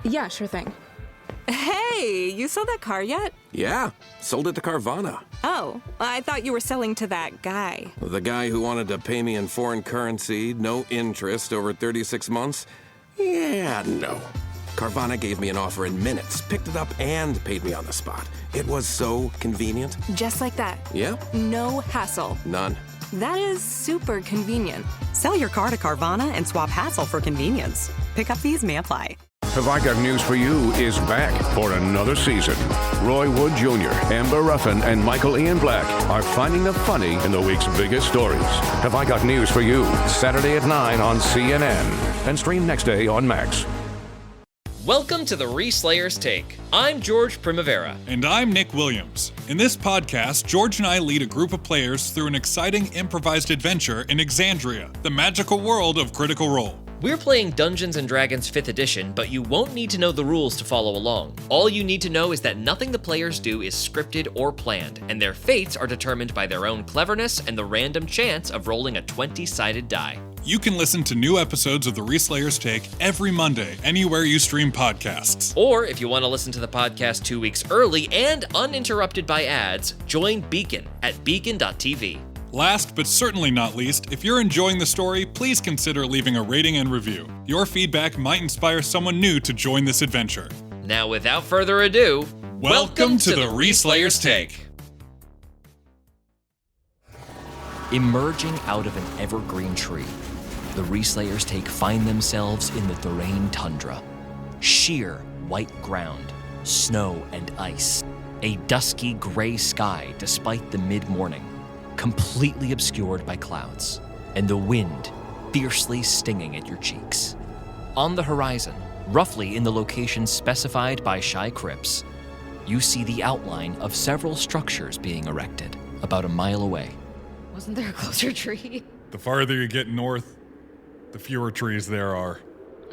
Yeah, sure thing. Hey, you sold that car yet? Yeah, sold it to Carvana. Oh, I thought you were selling to that guy. The guy who wanted to pay me in foreign currency, no interest, over 36 months? Yeah, no. Carvana gave me an offer in minutes, picked it up, and paid me on the spot. It was so convenient. Just like that. Yeah? No hassle. None. That is super convenient. Sell your car to Carvana and swap hassle for convenience. Pickup fees may apply. Have I Got News for You is back for another season. Roy Wood Jr., Amber Ruffin, and Michael Ian Black are finding the funny in the week's biggest stories. Have I Got News for You, Saturday at 9 on CNN, and stream next day on Max. Welcome to the Reslayers Take. I'm George Primavera. And I'm Nick Williams. In this podcast, George and I lead a group of players through an exciting improvised adventure in Exandria, the magical world of Critical Role. We're playing Dungeons & Dragons 5th edition, but you won't need to know the rules to follow along. All you need to know is that nothing the players do is scripted or planned, and their fates are determined by their own cleverness and the random chance of rolling a 20-sided die. You can listen to new episodes of the Reslayers Take every Monday, anywhere you stream podcasts. Or if you want to listen to the podcast 2 weeks early and uninterrupted by ads, join Beacon at beacon.tv. Last but certainly not least, if you're enjoying the story, please consider leaving a rating and review. Your feedback might inspire someone new to join this adventure. Now, without further ado, welcome to the Reslayers Take. Emerging out of an evergreen tree, the Reslayers find themselves in the Thorain Tundra. Sheer white ground, snow and ice, a dusky gray sky despite the mid-morning, completely obscured by clouds, and the wind fiercely stinging at your cheeks. On the horizon, roughly in the location specified by Shy Crips, you see the outline of several structures being erected about a mile away. Wasn't there a closer tree? The farther you get north, the fewer trees there are.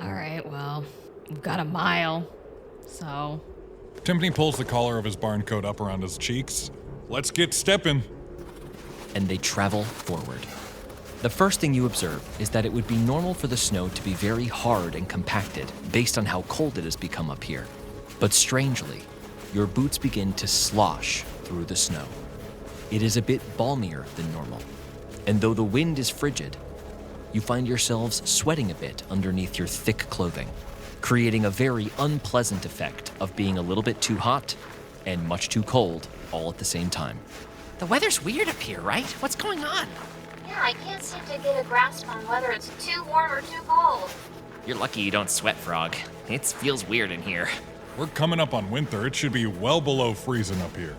All right, well, we've got a mile, so... Timpani pulls the collar of his barn coat up around his cheeks. Let's get stepping. And they travel forward. The first thing you observe is that it would be normal for the snow to be very hard and compacted based on how cold it has become up here. But strangely, your boots begin to slosh through the snow. It is a bit balmier than normal, and though the wind is frigid, you find yourselves sweating a bit underneath your thick clothing, creating a very unpleasant effect of being a little bit too hot and much too cold all at the same time. The weather's weird up here, right? What's going on? Yeah, I can't seem to get a grasp on whether it's too warm or too cold. You're lucky you don't sweat, Frog. It feels weird in here. We're coming up on winter. It should be well below freezing up here.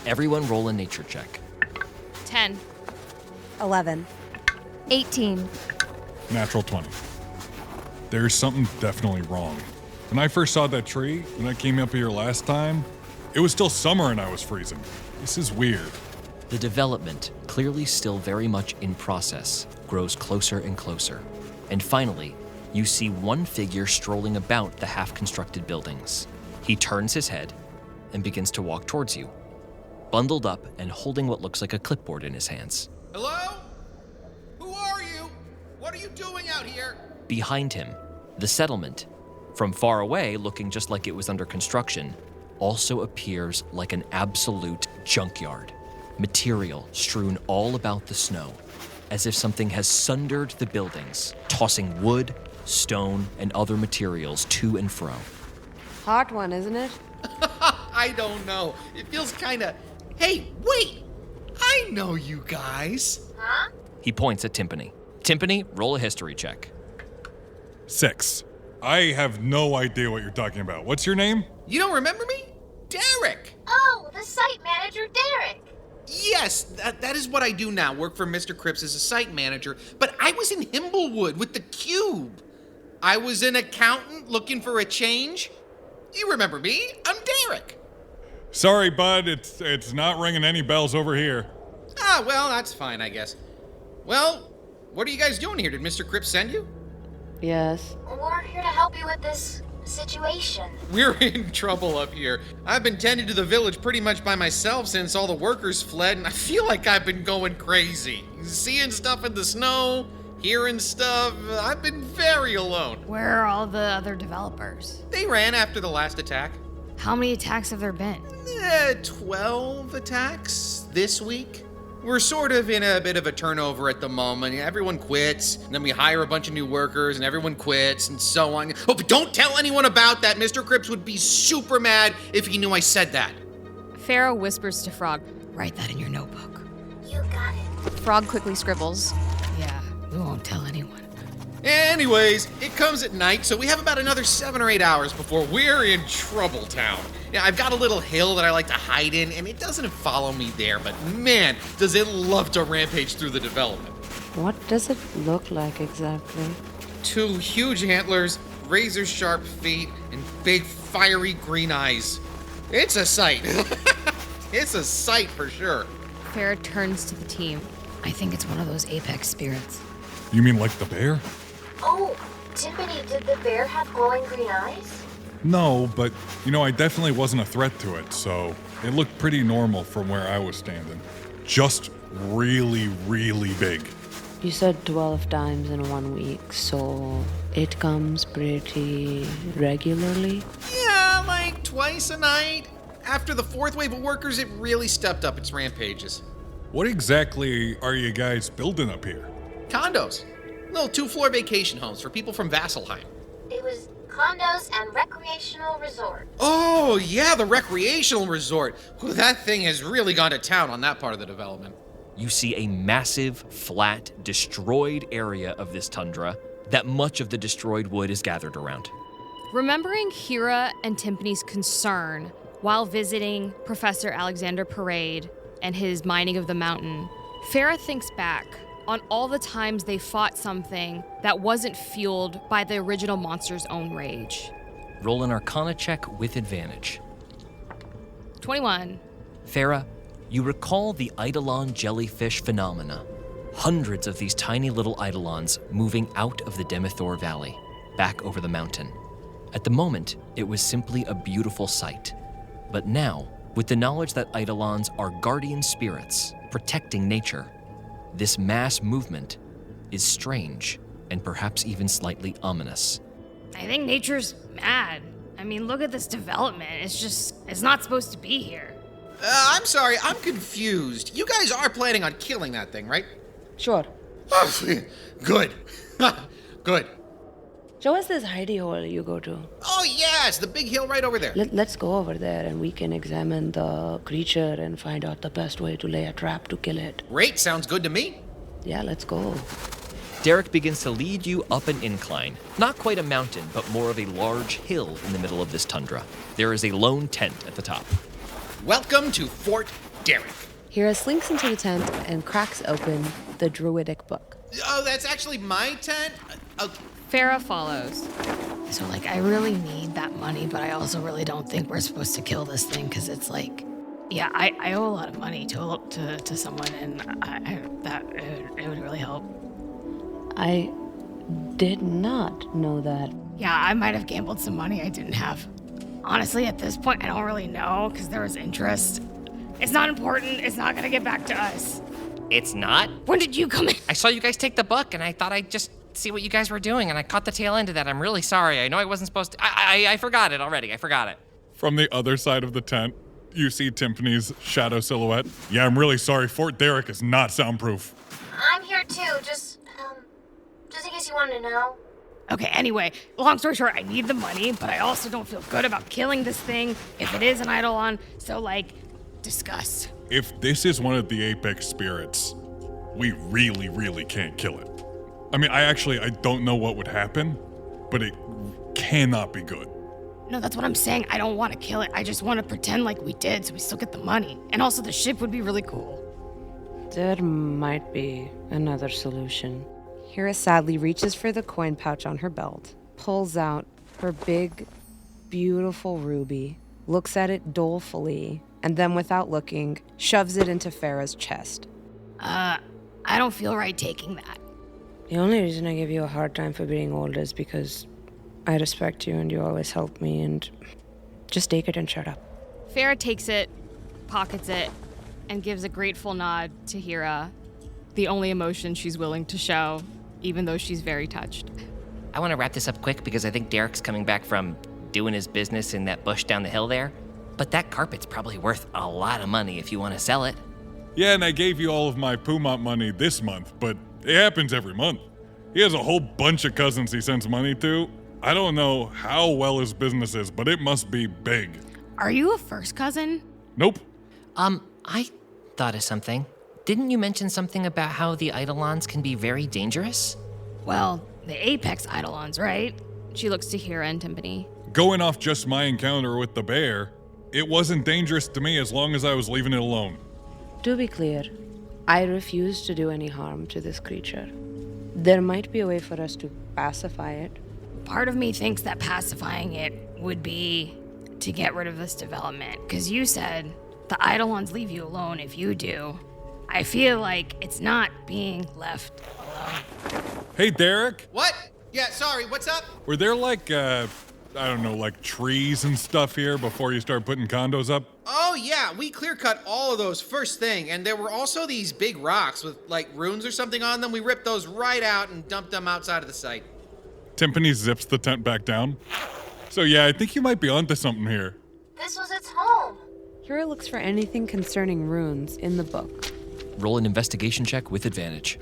Everyone roll a nature check. 10. 11. 18. Natural 20. There's something definitely wrong. When I first saw that tree, when I came up here last time, it was still summer and I was freezing. This is weird. The development, clearly still very much in process, grows closer and closer. And finally, you see one figure strolling about the half-constructed buildings. He turns his head and begins to walk towards you, bundled up and holding what looks like a clipboard in his hands. Hello? Who are you? What are you doing out here? Behind him, the settlement, from far away looking just like it was under construction, also appears like an absolute junkyard. Material strewn all about the snow, as if something has sundered the buildings, tossing wood, stone, and other materials to and fro. Hot one, isn't it? I don't know. It feels kinda... Hey, wait! I know you guys. Huh? He points at Timpani. Timpani, roll a history check. 6. I have no idea what you're talking about. What's your name? You don't remember me? Derek! Oh, the site manager, Derek. Yes, that is what I do now. Work for Mr. Cripps as a site manager. But I was in Himblewood with the Cube. I was an accountant looking for a change. You remember me? I'm Derek. Sorry, bud. It's not ringing any bells over here. Ah, well, that's fine, I guess. Well, what are you guys doing here? Did Mr. Cripps send you? Yes. We're here to help you with this situation. We're in trouble up here. I've been tending to the village pretty much by myself since all the workers fled, and I feel like I've been going crazy. Seeing stuff in the snow, hearing stuff. I've been very alone. Where are all the other developers? They ran after the last attack. How many attacks have there been? 12 attacks this week. We're sort of in a bit of a turnover at the moment. Everyone quits, and then we hire a bunch of new workers, and everyone quits, and so on. Oh, but don't tell anyone about that. Mr. Cripps would be super mad if he knew I said that. Farah whispers to Frog, write that in your notebook. You got it. Frog quickly scribbles. Yeah, we won't tell anyone. Anyways, it comes at night, so we have about another 7 or 8 hours before we're in Trouble Town. Now, I've got a little hill that I like to hide in, and it doesn't follow me there, but man, does it love to rampage through the development. What does it look like exactly? 2 huge antlers, razor-sharp feet, and big fiery green eyes. It's a sight. It's a sight for sure. Farah turns to the team. I think it's one of those apex spirits. You mean like the bear? Oh, Tiffany, did the bear have glowing green eyes? No, but, I definitely wasn't a threat to it, so it looked pretty normal from where I was standing. Just really, really big. You said 12 times in 1 week, so it comes pretty regularly? Yeah, like twice a night. After the 4th wave of workers, it really stepped up its rampages. What exactly are you guys building up here? Condos. Little 2-floor vacation homes for people from Vasselheim. It was condos and recreational resort. Oh, yeah, the recreational resort. Well, that thing has really gone to town on that part of the development. You see a massive, flat, destroyed area of this tundra that much of the destroyed wood is gathered around. Remembering Hira and Timpani's concern while visiting Professor Alexander Parade and his mining of the mountain, Farah thinks back on all the times they fought something that wasn't fueled by the original monster's own rage. Roll an Arcana check with advantage. 21. Farah, you recall the Eidolon jellyfish phenomena. Hundreds of these tiny little Eidolons moving out of the Demethor Valley, back over the mountain. At the moment, it was simply a beautiful sight. But now, with the knowledge that Eidolons are guardian spirits, protecting nature, this mass movement is strange and perhaps even slightly ominous. I think nature's mad. I mean, look at this development. It's not supposed to be here. I'm sorry, I'm confused. You guys are planning on killing that thing, right? Sure. Good. Good. Show us this hidey hole you go to. Oh, yeah, it's the big hill right over there. Let's go over there and we can examine the creature and find out the best way to lay a trap to kill it. Great, sounds good to me. Yeah, let's go. Derek begins to lead you up an incline. Not quite a mountain, but more of a large hill in the middle of this tundra. There is a lone tent at the top. Welcome to Fort Derek. Hira slinks into the tent and cracks open the druidic book. Oh, that's actually my tent? Farah follows. So, I really need that money, but I also really don't think we're supposed to kill this thing, because it's I owe a lot of money to someone, and it would really help. I did not know that. Yeah, I might have gambled some money I didn't have. Honestly, at this point, I don't really know, because there was interest. It's not important. It's not going to get back to us. It's not? When did you come in? I saw you guys take the book, and I thought I'd just see what you guys were doing, and I caught the tail end of that. I'm really sorry. I know I wasn't supposed to. I forgot it already. I forgot it. From the other side of the tent, you see Timpani's shadow silhouette. Yeah, I'm really sorry. Fort Derek is not soundproof. I'm here too, just in case you wanted to know. Okay, anyway, long story short, I need the money, but I also don't feel good about killing this thing if it is an Eidolon, so, discuss. If this is one of the apex spirits, we really, really can't kill it. I mean, I don't know what would happen, but it cannot be good. No, that's what I'm saying. I don't want to kill it. I just want to pretend like we did so we still get the money. And also, the ship would be really cool. There might be another solution. Hira sadly reaches for the coin pouch on her belt, pulls out her big, beautiful ruby, looks at it dolefully, and then without looking, shoves it into Farah's chest. I don't feel right taking that. The only reason I give you a hard time for being old is because I respect you and you always help me, and just take it and shut up. Farah takes it, pockets it, and gives a grateful nod to Hira, the only emotion she's willing to show. even though she's very touched. I want to wrap this up quick because I think Derek's coming back from doing his business in that bush down the hill there. But that carpet's probably worth a lot of money if you want to sell it. Yeah, and I gave you all of my Pumont money this month, but it happens every month. He has a whole bunch of cousins he sends money to. I don't know how well his business is, but it must be big. Are you a first cousin? Nope. I thought of something. Didn't you mention something about how the Eidolons can be very dangerous? Well, the apex Eidolons, right? She looks to Hira and Timpani. Going off just my encounter with the bear, it wasn't dangerous to me as long as I was leaving it alone. To be clear, I refuse to do any harm to this creature. There might be a way for us to pacify it. Part of me thinks that pacifying it would be to get rid of this development, because you said the Eidolons leave you alone if you do. I feel like it's not being left alone. Hey, Derek. What? Yeah, sorry, what's up? Were there I don't know, like trees and stuff here before you start putting condos up? Oh yeah, we clear cut all of those first thing, and there were also these big rocks with like runes or something on them. We ripped those right out and dumped them outside of the site. Timpani zips the tent back down. So yeah, I think you might be onto something here. This was its home. Hira looks for anything concerning runes in the book. Roll an investigation check with advantage.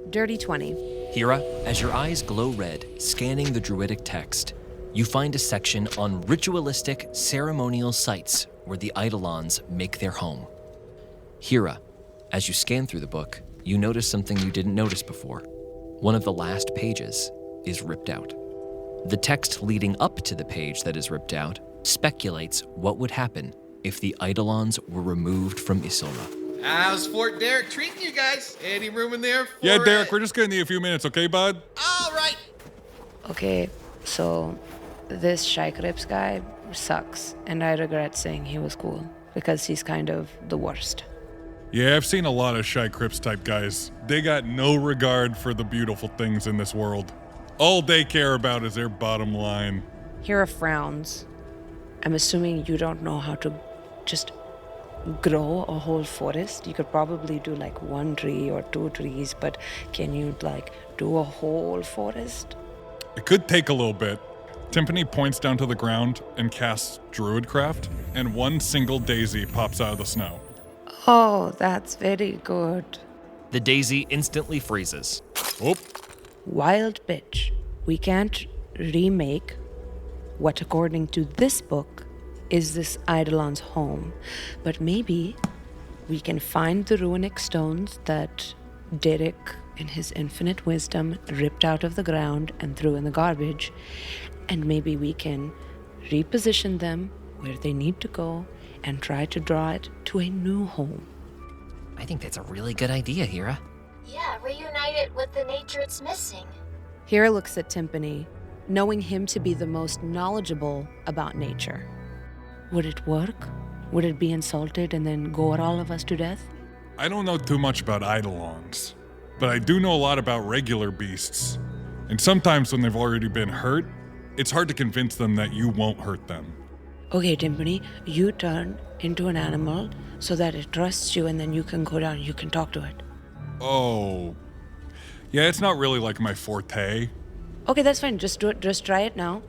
Dirty 20. Hira, as your eyes glow red, scanning the druidic text, you find a section on ritualistic ceremonial sites where the Eidolons make their home. Hira, as you scan through the book, you notice something you didn't notice before. One of the last pages is ripped out. The text leading up to the page that is ripped out speculates what would happen if the Eidolons were removed from Issylra. How's Fort Derek treating you guys? Any room in there for Yeah, Derek, we're just gonna need a few minutes, okay, bud? All right. Okay, so this Shycrips guy sucks, and I regret saying he was cool, because he's kind of the worst. Yeah, I've seen a lot of Shy Crips type guys. They got no regard for the beautiful things in this world. All they care about is their bottom line. Hira frowns. I'm assuming you don't know how to just grow a whole forest. You could probably do like one tree or two trees, but can you like do a whole forest? It could take a little bit. Timpani points down to the ground and casts Druidcraft, and one single daisy pops out of the snow. Oh, that's very good. The daisy instantly freezes. Whoop. Wild bitch. We can't remake what, according to this book, is this Eidolon's home. But maybe we can find the runic stones that Derek, in his infinite wisdom, ripped out of the ground and threw in the garbage. And maybe we can reposition them where they need to go and try to draw it to a new home. I think that's a really good idea, Hira. Yeah, reunite it with the nature it's missing. Hira looks at Timpani, knowing him to be the most knowledgeable about nature. Would it work? Would it be insulted and then gore all of us to death? I don't know too much about Eidolons, but I do know a lot about regular beasts. And sometimes when they've already been hurt, it's hard to convince them that you won't hurt them. Okay, Timpani, you turn into an animal so that it trusts you, and then you can go down and you can talk to it. Oh. Yeah, it's not really like my forte. Okay, that's fine. Just do it. Just try it now.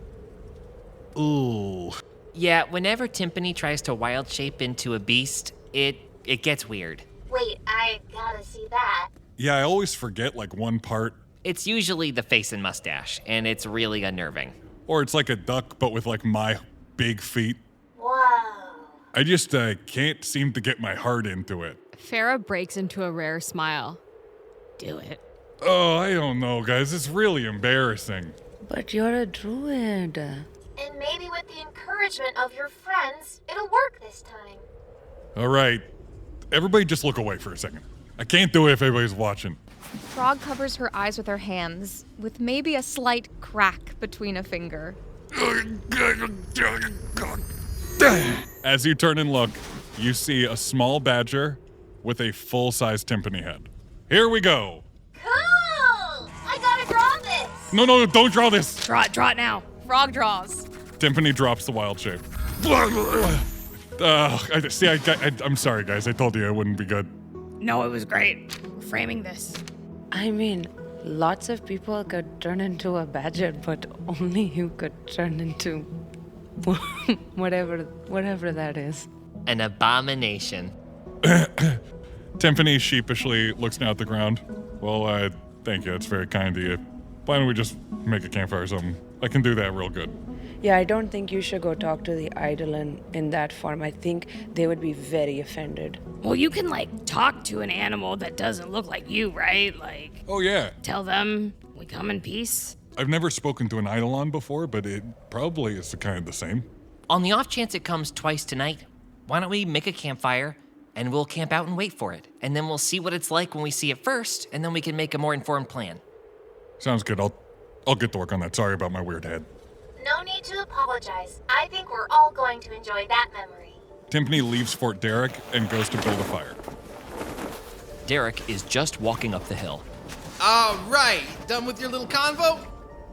Ooh. Yeah, whenever Timpani tries to wild shape into a beast, it gets weird. Wait, I gotta see that. Yeah, I always forget like one part. It's usually the face and mustache, and it's really unnerving. Or it's like a duck, but with like my big feet. Whoa. I just can't seem to get my heart into it. Farah breaks into a rare smile. Do it. Oh, I don't know, guys. It's really embarrassing. But you're a druid. And maybe with the encouragement of your friends, it'll work this time. All right. Everybody just look away for a second. I can't do it if everybody's watching. Frog covers her eyes with her hands, with maybe a slight crack between a finger. As you turn and look, you see a small badger with a full-size Timpani head. Here we go. Cool! I gotta draw this! No, don't draw this. Draw it now. Frog draws. Timpani drops the wild shape. I'm sorry, guys. I told you it wouldn't be good. No, it was great. We're framing this. I mean, Lots of people could turn into a badger, but only you could turn into whatever that is. An abomination. Tiffany sheepishly looks down at the ground. Well, thank you. It's very kind of you. Why don't we just make a campfire or something? I can do that real good. Yeah, I don't think you should go talk to the Eidolon in that form. I think they would be very offended. Well, you can, talk to an animal that doesn't look like you, right? Oh, yeah. Tell them we come in peace. I've never spoken to an Eidolon before, but it probably is kind of the same. On the off chance it comes twice tonight, why don't we make a campfire and we'll camp out and wait for it. And then we'll see what it's like when we see it first, and then we can make a more informed plan. Sounds good. I'll get to work on that. Sorry about my weird head. No need to apologize. I think we're all going to enjoy that memory. Tiffany leaves Fort Derrick and goes to build a fire. Derek is just walking up the hill. All right, done with your little convo?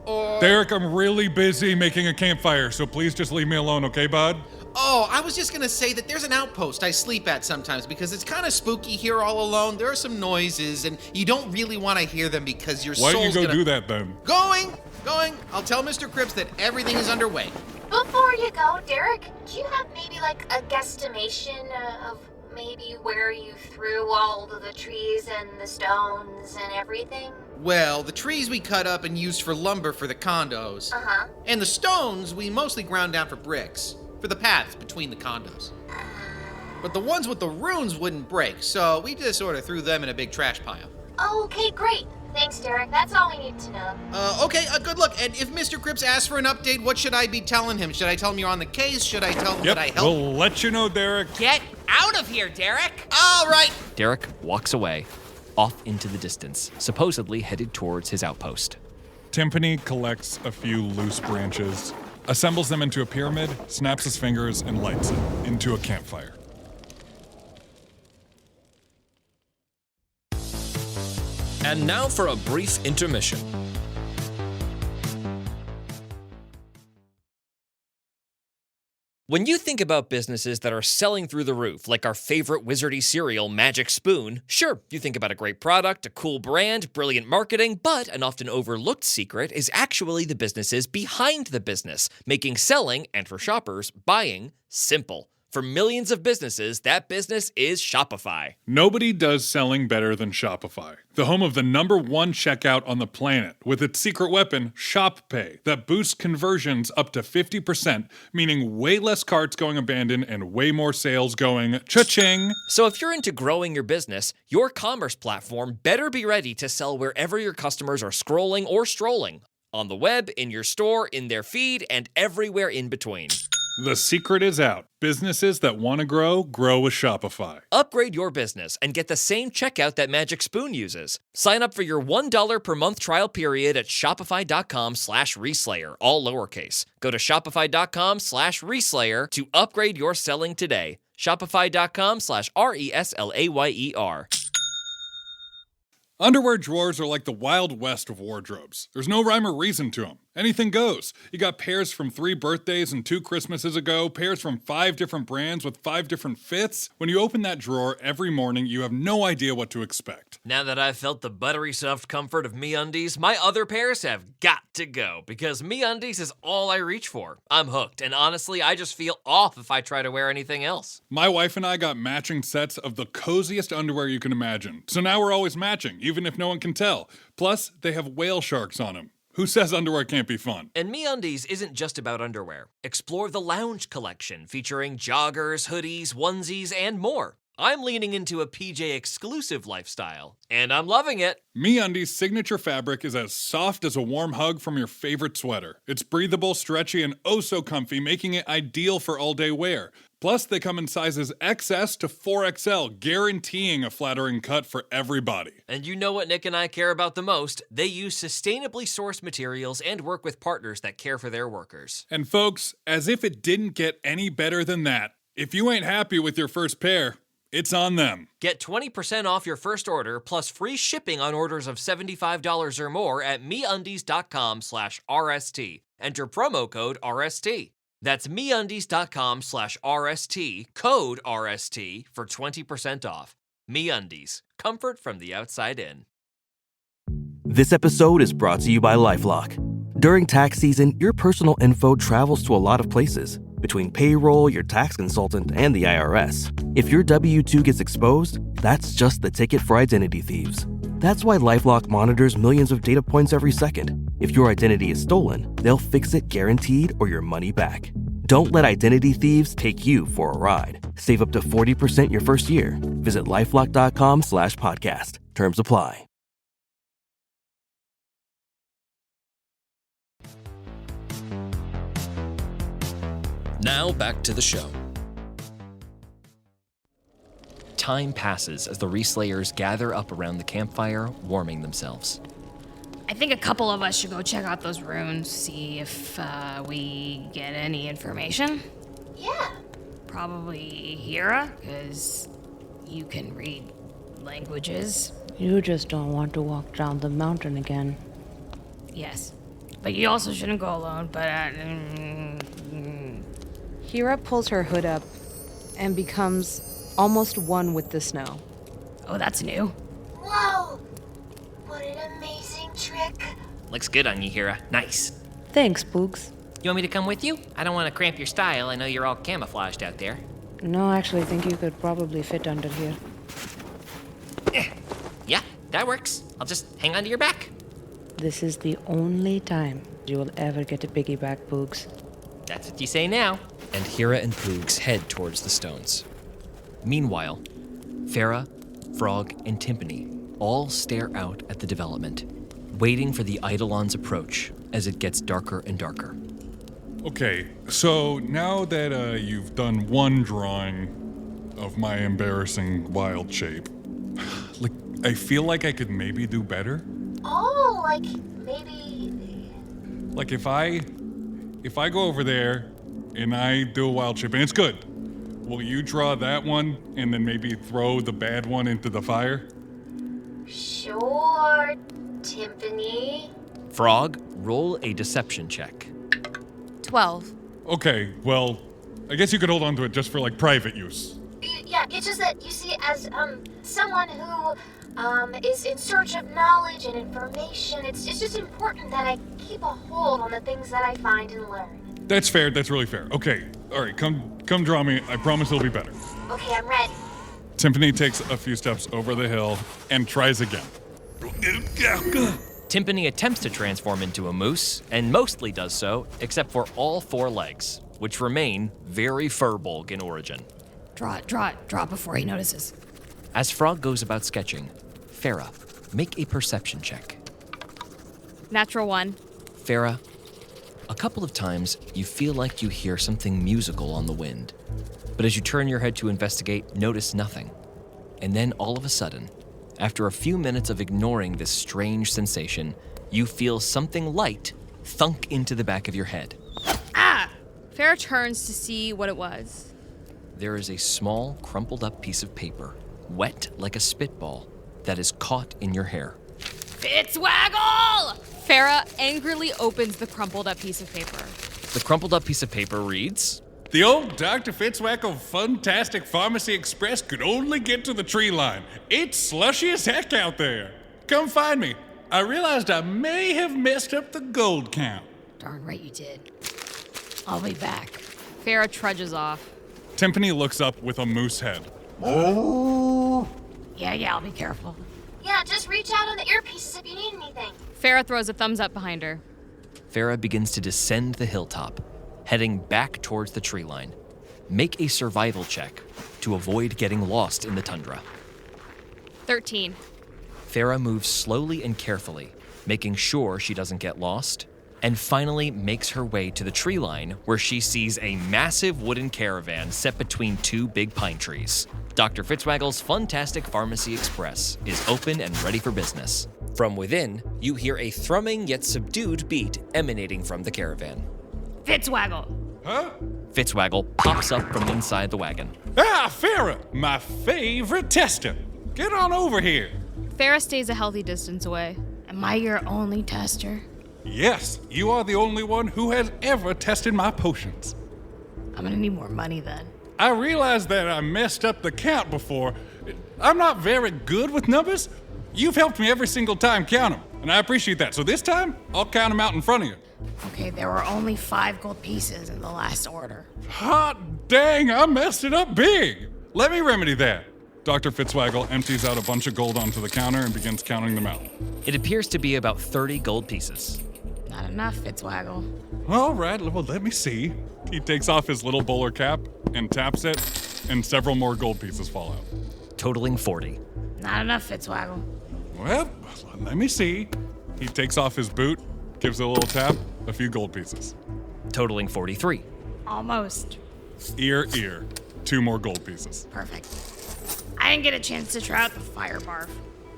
Or... Derek, I'm really busy making a campfire, so please just leave me alone, okay, bud? Oh, I was just gonna say that there's an outpost I sleep at sometimes because it's kind of spooky here all alone. There are some noises, and you don't really want to hear them because your soul's Why don't you go do that then? Going. I'll tell Mr. Cripps that everything is underway. Before you go, Derek, do you have maybe a guesstimation of maybe where you threw all of the trees and the stones and everything? Well, the trees we cut up and used for lumber for the condos. Uh-huh. And the stones we mostly ground down for bricks, for the paths between the condos. But the ones with the runes wouldn't break, so we just sort of threw them in a big trash pile. Okay, great. Thanks, Derek. That's all we need to know. Okay, good luck. And if Mr. Cripps asks for an update, what should I be telling him? Should I tell him you're on the case? Should I tell him that I helped? We'll let you know, Derek. Get out of here, Derek! All right. Derek walks away, off into the distance, supposedly headed towards his outpost. Tiffany collects a few loose branches, assembles them into a pyramid, snaps his fingers, and lights it into a campfire. And now for a brief intermission. When you think about businesses that are selling through the roof, like our favorite wizardy cereal, Magic Spoon, sure, you think about a great product, a cool brand, brilliant marketing, but an often overlooked secret is actually the businesses behind the business, making selling, and for shoppers, buying, simple. For millions of businesses, that business is Shopify. Nobody does selling better than Shopify, the home of the #1 checkout on the planet, with its secret weapon, Shop Pay, that boosts conversions up to 50%, meaning way less carts going abandoned and way more sales going cha-ching. So if you're into growing your business, your commerce platform better be ready to sell wherever your customers are scrolling or strolling. On the web, in your store, in their feed, and everywhere in between. The secret is out. Businesses that want to grow with Shopify. Upgrade your business and get the same checkout that Magic Spoon uses. Sign up for your $1 per month trial period at shopify.com/reslayer, all lowercase. Go to shopify.com/reslayer to upgrade your selling today. Shopify.com/reslayer. Underwear drawers are like the Wild West of wardrobes. There's no rhyme or reason to them. Anything goes. You got pairs from 3 birthdays and 2 Christmases ago, pairs from 5 different brands with 5 different fits. When you open that drawer every morning, you have no idea what to expect. Now that I've felt the buttery soft comfort of MeUndies, my other pairs have got to go, because MeUndies is all I reach for. I'm hooked, and honestly, I just feel off if I try to wear anything else. My wife and I got matching sets of the coziest underwear you can imagine. So now we're always matching, even if no one can tell. Plus, they have whale sharks on them. Who says underwear can't be fun? And MeUndies isn't just about underwear. Explore the Lounge collection, featuring joggers, hoodies, onesies, and more. I'm leaning into a PJ exclusive lifestyle, and I'm loving it. MeUndies' signature fabric is as soft as a warm hug from your favorite sweater. It's breathable, stretchy, and oh so comfy, making it ideal for all-day wear. Plus, they come in sizes XS to 4XL, guaranteeing a flattering cut for everybody. And you know what Nick and I care about the most? They use sustainably sourced materials and work with partners that care for their workers. And folks, as if it didn't get any better than that, if you ain't happy with your first pair, it's on them. Get 20% off your first order plus free shipping on orders of $75 or more at MeUndies.com/RST. Enter promo code RST. That's MeUndies.com/RST, code RST for 20% off. MeUndies, comfort from the outside in. This episode is brought to you by LifeLock. During tax season, your personal info travels to a lot of places, between payroll, your tax consultant, and the IRS. If your W-2 gets exposed, that's just the ticket for identity thieves. That's why LifeLock monitors millions of data points every second. If your identity is stolen, they'll fix it guaranteed or your money back. Don't let identity thieves take you for a ride. Save up to 40% your first year. Visit LifeLock.com/podcast. Terms apply. Now back to the show. Time passes as the Reslayers gather up around the campfire, warming themselves. I think a couple of us should go check out those runes, see if we get any information. Yeah. Probably Hira, because you can read languages. You just don't want to walk down the mountain again. Yes. But you also shouldn't go alone, but... Hira pulls her hood up and becomes almost one with the snow. Oh, that's new. Whoa! What an amazing trick. Looks good on you, Hira. Nice. Thanks, Boogs. You want me to come with you? I don't want to cramp your style. I know you're all camouflaged out there. No, I actually think you could probably fit under here. Yeah, that works. I'll just hang onto your back. This is the only time you will ever get a piggyback, Boogs. That's what you say now. And Hira and Poogs head towards the stones. Meanwhile, Farah, Frog, and Timpani all stare out at the development, waiting for the Eidolon's approach as it gets darker and darker. Okay, so now that you've done one drawing of my embarrassing wild shape, like, I feel like I could maybe do better. Oh, like maybe... Like if I go over there and I do a wild shape and it's good, will you draw that one and then maybe throw the bad one into the fire? Sure, Timpani. Frog, roll a deception check. 12. Okay, well, I guess you could hold on to it just for like private use. Yeah, it's just that, you see, as someone who is in search of knowledge and information, it's just important that I keep a hold on the things that I find and learn. That's fair, that's really fair. Okay, all right, come draw me. I promise it'll be better. Okay, I'm ready. Timpani takes a few steps over the hill and tries again. Timpani attempts to transform into a moose, and mostly does so, except for all 4 legs, which remain very furbolg in origin. Draw it before he notices. As Frog goes about sketching, Farah, make a perception check. Natural 1. Farah, a couple of times you feel like you hear something musical on the wind, but as you turn your head to investigate, notice nothing. And then all of a sudden, after a few minutes of ignoring this strange sensation, you feel something light thunk into the back of your head. Ah! Farah turns to see what it was. There is a small, crumpled up piece of paper, wet like a spitball, that is caught in your hair. Fitzwaggle! Farah angrily opens the crumpled up piece of paper. The crumpled up piece of paper reads, The old Dr. Fitzwackle Funtastic Pharmacy Express could only get to the tree line. It's slushy as heck out there. Come find me. I realized I may have messed up the gold count. Darn right you did. I'll be back. Farah trudges off. Timpani looks up with a moose head. Oh! Yeah, I'll be careful. Yeah, just reach out on the earpieces if you need anything. Farah throws a thumbs up behind her. Farah begins to descend the hilltop, heading back towards the tree line. Make a survival check to avoid getting lost in the tundra. 13. Farah moves slowly and carefully, making sure she doesn't get lost, and finally makes her way to the tree line where she sees a massive wooden caravan set between 2 big pine trees. Dr. Fitzwaggle's Funtastic Pharmacy Express is open and ready for business. From within, you hear a thrumming yet subdued beat emanating from the caravan. Fitzwaggle! Huh? Fitzwaggle pops up from inside the wagon. Ah, Farah, my favorite tester. Get on over here. Farah stays a healthy distance away. Am I your only tester? Yes, you are the only one who has ever tested my potions. I'm gonna need more money then. I realized that I messed up the count before. I'm not very good with numbers. You've helped me every single time count them. and I appreciate that. So this time, I'll count them out in front of you. Okay, there were only 5 gold pieces in the last order. Hot dang, I messed it up big. Let me remedy that. Dr. Fitzwaggle empties out a bunch of gold onto the counter and begins counting them out. It appears to be about 30 gold pieces. Not enough, Fitzwaggle. All right, well, let me see. He takes off his little bowler cap and taps it, and several more gold pieces fall out. Totaling 40. Not enough, Fitzwaggle. Well, let me see. He takes off his boot, gives it a little tap, a few gold pieces. Totaling 43. Almost. Ear, 2 more gold pieces. Perfect. I didn't get a chance to try out the fire barf.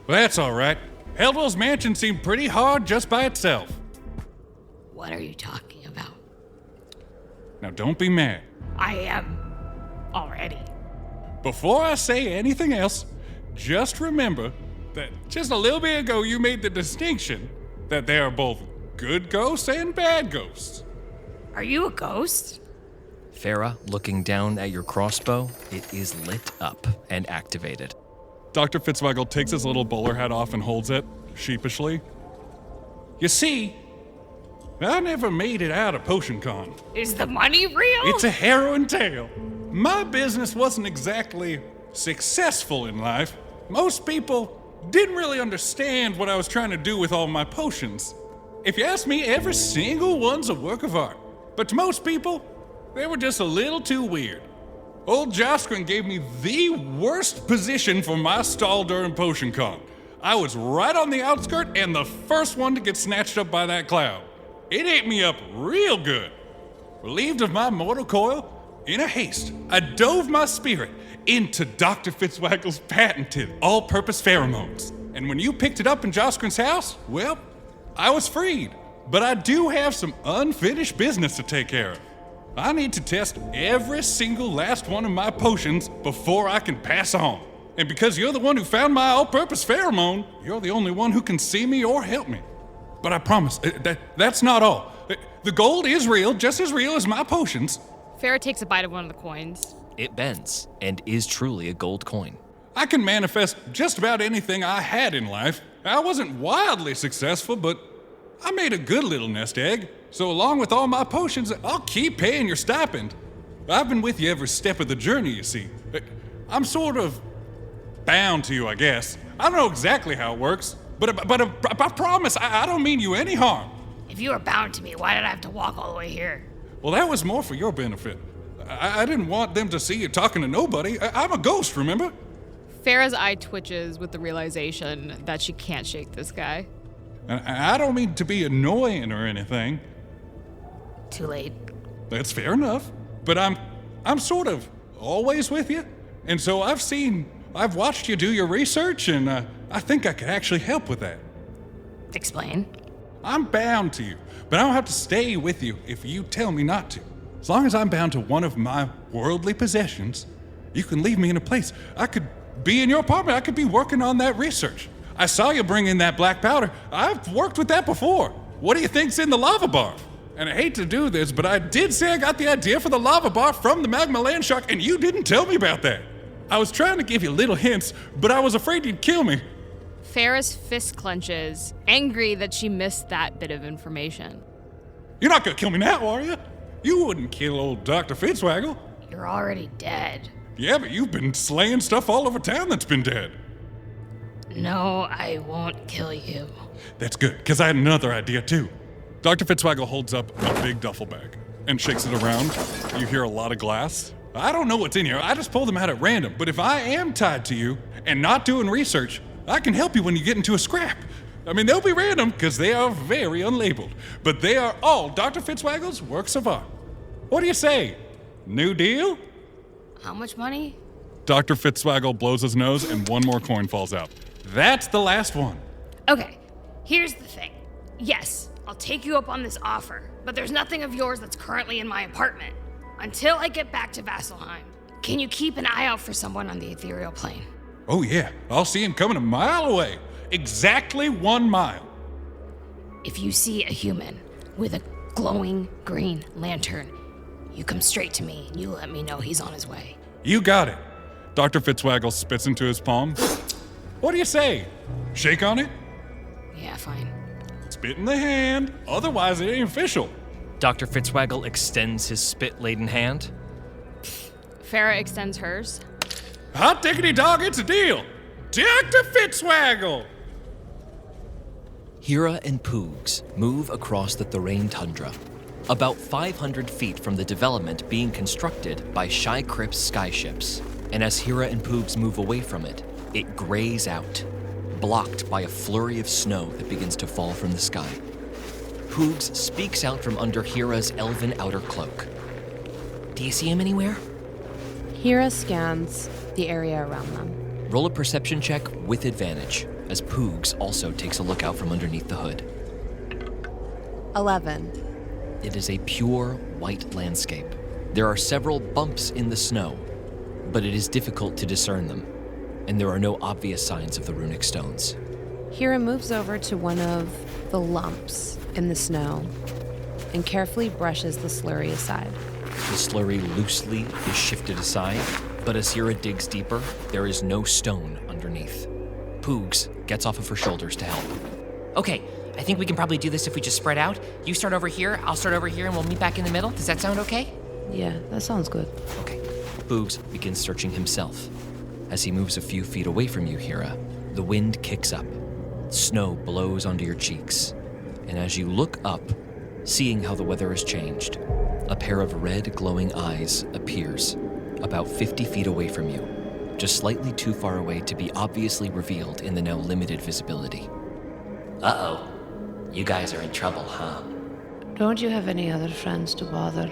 Well, that's all right. Heldwell's mansion seemed pretty hard just by itself. What are you talking about? Now, don't be mad. I am already. Before I say anything else, just remember that just a little bit ago you made the distinction that there are both good ghosts and bad ghosts. Are you a ghost? Farah, looking down at your crossbow, it is lit up and activated. Dr. Fitzwaggle takes his little bowler hat off and holds it, sheepishly. You see, I never made it out of PotionCon. Is the money real? It's a harrowing tale. My business wasn't exactly successful in life. Most people didn't really understand what I was trying to do with all my potions. If you ask me, every single one's a work of art. But to most people, they were just a little too weird. Old Jasmine gave me the worst position for my stall during PotionCon. I was right on the outskirt and the first one to get snatched up by that cloud. It ate me up real good. Relieved of my mortal coil, in a haste, I dove my spirit into Dr. Fitzwaggle's patented all-purpose pheromones. And when you picked it up in Josquin's house, well, I was freed. But I do have some unfinished business to take care of. I need to test every single last one of my potions before I can pass on. And because you're the one who found my all-purpose pheromone, you're the only one who can see me or help me. But I promise, that's not all. The gold is real, just as real as my potions. Farah takes a bite of one of the coins. It bends and is truly a gold coin. I can manifest just about anything I had in life. I wasn't wildly successful, but I made a good little nest egg. So along with all my potions, I'll keep paying your stipend. I've been with you every step of the journey, you see. I'm sort of bound to you, I guess. I don't know exactly how it works, but I promise I don't mean you any harm. If you were bound to me, why did I have to walk all the way here? Well, that was more for your benefit. I didn't want them to see you talking to nobody. I'm a ghost, remember? Farah's eye twitches with the realization that she can't shake this guy. And I don't mean to be annoying or anything. Too late. That's fair enough. But I'm sort of always with you. And so I've watched you do your research, and I think I could actually help with that. Explain. I'm bound to you, but I don't have to stay with you if you tell me not to. As long as I'm bound to one of my worldly possessions, you can leave me in a place. I could be in your apartment. I could be working on that research. I saw you bring in that black powder. I've worked with that before. What do you think's in the lava bar? And I hate to do this, but I did say I got the idea for the lava bar from the magma land shark, and you didn't tell me about that. I was trying to give you little hints, but I was afraid you'd kill me. Farah's fist clenches, angry that she missed that bit of information. You're not gonna kill me now, are you? You wouldn't kill old Dr. Fitzwaggle. You're already dead. Yeah, but you've been slaying stuff all over town that's been dead. No, I won't kill you. That's good, because I had another idea too. Dr. Fitzwaggle holds up a big duffel bag and shakes it around. You hear a lot of glass. I don't know what's in here. I just pulled them out at random. But if I am tied to you and not doing research, I can help you when you get into a scrap. I mean, they'll be random because they are very unlabeled. But they are all Dr. Fitzwaggle's works of art. What do you say? New deal? How much money? Dr. Fitzwaggle blows his nose and one more coin falls out. That's the last one. Okay, here's the thing. Yes, I'll take you up on this offer, but there's nothing of yours that's currently in my apartment. Until I get back to Vasselheim, can you keep an eye out for someone on the ethereal plane? Oh yeah, I'll see him coming a mile away. Exactly 1 mile. If you see a human with a glowing green lantern, you come straight to me and you let me know he's on his way. You got it. Dr. Fitzwaggle spits into his palm. What do you say? Shake on it? Yeah, fine. Spit in the hand, otherwise it ain't official. Dr. Fitzwaggle extends his spit-laden hand. Farah extends hers. Hot diggity dog, it's a deal. Dr. Fitzwaggle! Hira and Poogs move across the Thorain Tundra, about 500 feet from the development being constructed by Shy Crypt's skyships. And as Hira and Poogs move away from it, it grays out, blocked by a flurry of snow that begins to fall from the sky. Poogs speaks out from under Hira's elven outer cloak. Do you see him anywhere? Hira scans the area around them. Roll a perception check with advantage, as Poogs also takes a look out from underneath the hood. 11. It is a pure white landscape. There are several bumps in the snow, but it is difficult to discern them, and there are no obvious signs of the runic stones. Hira moves over to one of the lumps in the snow and carefully brushes the slurry aside. The slurry loosely is shifted aside, but as Hira digs deeper, there is no stone underneath. Poogs gets off of her shoulders to help. Okay, I think we can probably do this if we just spread out. You start over here, I'll start over here, and we'll meet back in the middle. Does that sound okay? Yeah, that sounds good. Okay. Poogs begins searching himself. As he moves a few feet away from you, Hira, the wind kicks up. Snow blows onto your cheeks. And as you look up, seeing how the weather has changed, a pair of red glowing eyes appears about 50 feet away from you, just slightly too far away to be obviously revealed in the now limited visibility. Uh-oh. You guys are in trouble, huh? Don't you have any other friends to bother?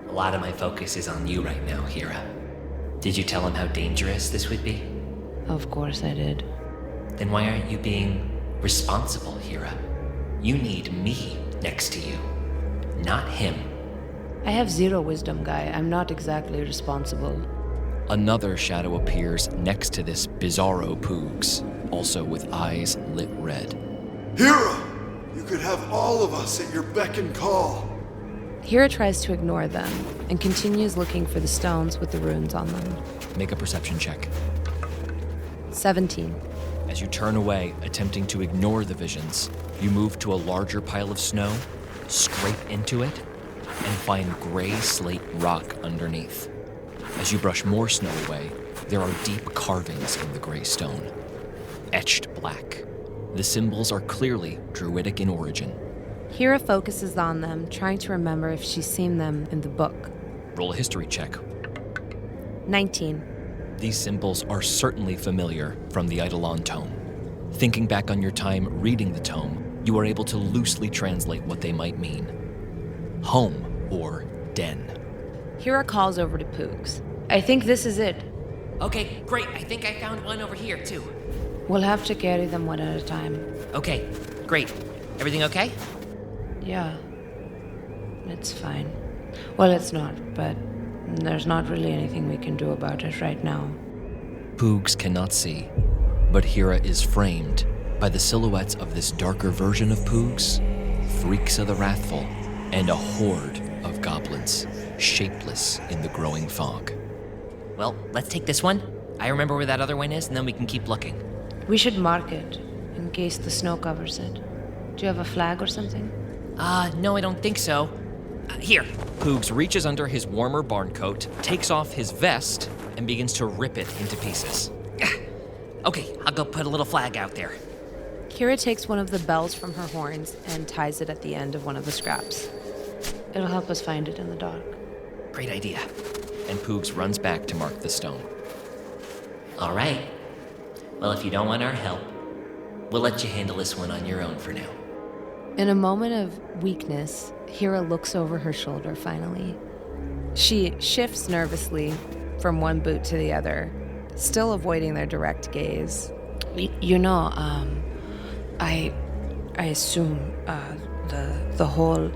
A lot of my focus is on you right now, Hira. Did you tell him how dangerous this would be? Of course I did. Then why aren't you being responsible, Hira? You need me next to you, not him. I have zero wisdom, Guy. I'm not exactly responsible. Another shadow appears next to this bizarro Poogs, also with eyes lit red. Hira! You could have all of us at your beck and call. Hira tries to ignore them and continues looking for the stones with the runes on them. Make a perception check. 17. As you turn away, attempting to ignore the visions, you move to a larger pile of snow, scrape into it, and find gray slate rock underneath. As you brush more snow away, there are deep carvings in the gray stone, etched black. The symbols are clearly druidic in origin. Hira focuses on them, trying to remember if she's seen them in the book. Roll a history check. 19. These symbols are certainly familiar from the Eidolon tome. Thinking back on your time reading the tome, you are able to loosely translate what they might mean. Home or den. Hira calls over to Poogs. I think this is it. Okay, great. I think I found one over here, too. We'll have to carry them one at a time. Okay, great. Everything okay? Yeah. It's fine. Well, it's not, but there's not really anything we can do about it right now. Poogs cannot see, but Hira is framed by the silhouettes of this darker version of Poogs, freaks of the Wrathful, and a horde of goblins, shapeless in the growing fog. Well, let's take this one. I remember where that other one is, and then we can keep looking. We should mark it, in case the snow covers it. Do you have a flag or something? No, I don't think so. Here. Poogs reaches under his warmer barn coat, takes off his vest, and begins to rip it into pieces. Okay, I'll go put a little flag out there. Hira takes one of the bells from her horns and ties it at the end of one of the scraps. It'll help us find it in the dark. Great idea. And Poogs runs back to mark the stone. All right. Well, if you don't want our help, we'll let you handle this one on your own for now. In a moment of weakness, Hira looks over her shoulder finally. She shifts nervously from one boot to the other, still avoiding their direct gaze. You know, I assume the whole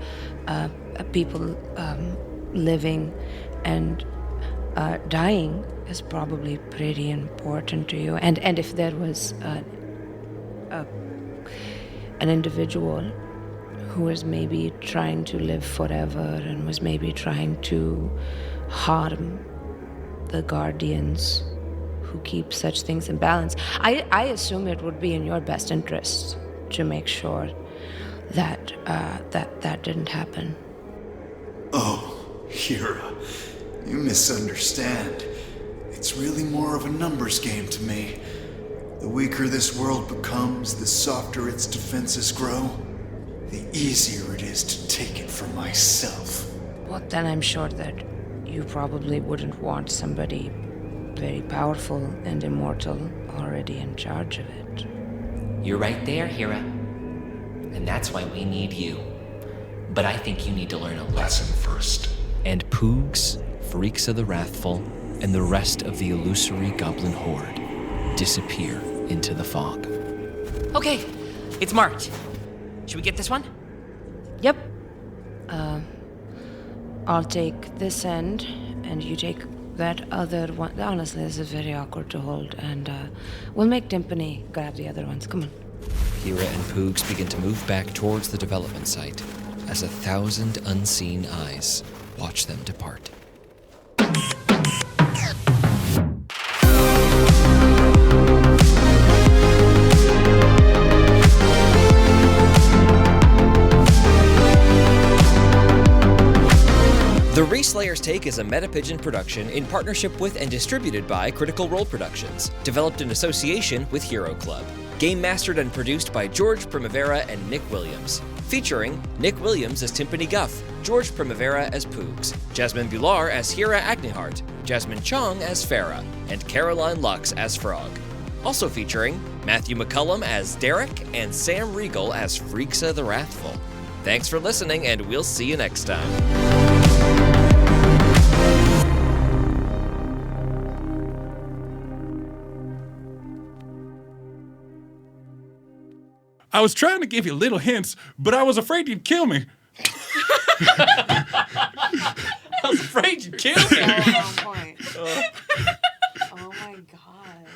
people living and dying is probably pretty important to you. And if there was an individual who was maybe trying to live forever and was maybe trying to harm the guardians who keep such things in balance, I assume it would be in your best interest to make sure that didn't happen. Oh, Hira, you misunderstand. It's really more of a numbers game to me. The weaker this world becomes, the softer its defenses grow, the easier it is to take it for myself. Well, then I'm sure that you probably wouldn't want somebody very powerful and immortal already in charge of it. You're right there, Hira. And that's why we need you. But I think you need to learn a lesson first. And Poogs, Freaks of the Wrathful, and the rest of the illusory goblin horde disappear into the fog. Okay, it's marked. Should we get this one? Yep. I'll take this end, and you take that other one. Honestly, this is very awkward to hold, and we'll make Timpani grab the other ones. Come on. Hira and Poogs begin to move back towards the development site as 1,000 unseen eyes watch them depart. The Reslayers Take is a Metapigeon production in partnership with and distributed by Critical Role Productions, developed in association with Hero Club. Game mastered and produced by George Primavera and Nick Williams. Featuring Nick Williams as Timpani Guff, George Primavera as Poogs, Jasmine Bhullar as Hira Agniheart, Jasmine Chiong as Farah, and Caroline Lux as Frog. Also featuring Matthew McCullum as Derek and Sam Regal as Freaks of the Wrathful. Thanks for listening, and we'll see you next time. I was trying to give you little hints, but I was afraid you'd kill me. I was afraid you'd kill me. Oh my god.